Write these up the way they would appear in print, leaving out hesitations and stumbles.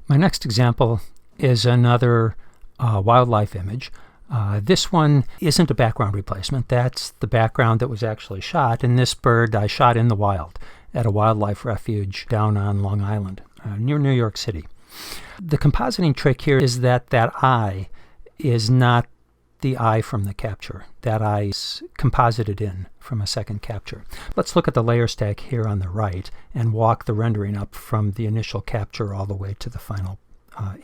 My next example is another wildlife image. This one isn't a background replacement. That's the background that was actually shot, and this bird I shot in the wild at a wildlife refuge down on Long Island, near New York City. The compositing trick here is that eye is not the eye from the capture. That eye is composited in from a second capture. Let's look at the layer stack here on the right and walk the rendering up from the initial capture all the way to the final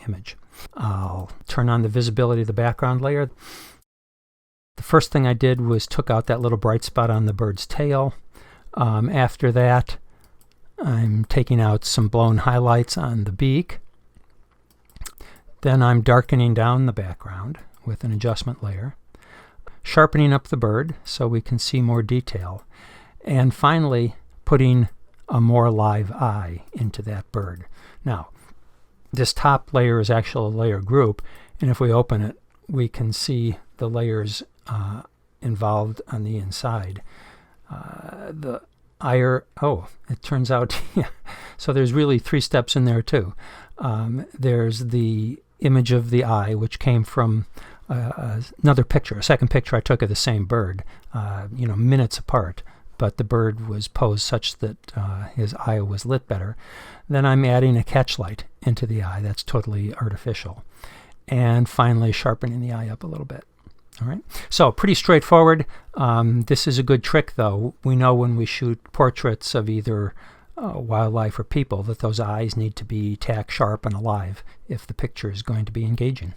image. I'll turn on the visibility of the background layer. The first thing I did was took out that little bright spot on the bird's tail. After that, I'm taking out some blown highlights on the beak. Then I'm darkening down the background with an adjustment layer, sharpening up the bird so we can see more detail, and finally putting a more live eye into that bird. Now, this top layer is actually a layer group, and if we open it, we can see the layers involved on the inside. It turns out, so there's really 3 steps in there too. There's the image of the eye, which came from another picture, a second picture I took of the same bird, minutes apart, but the bird was posed such that his eye was lit better. Then I'm adding a catchlight into the eye. That's totally artificial. And finally sharpening the eye up a little bit. All right, so pretty straightforward. This is a good trick, though. We know when we shoot portraits of either wildlife or people that those eyes need to be tack sharp and alive if the picture is going to be engaging.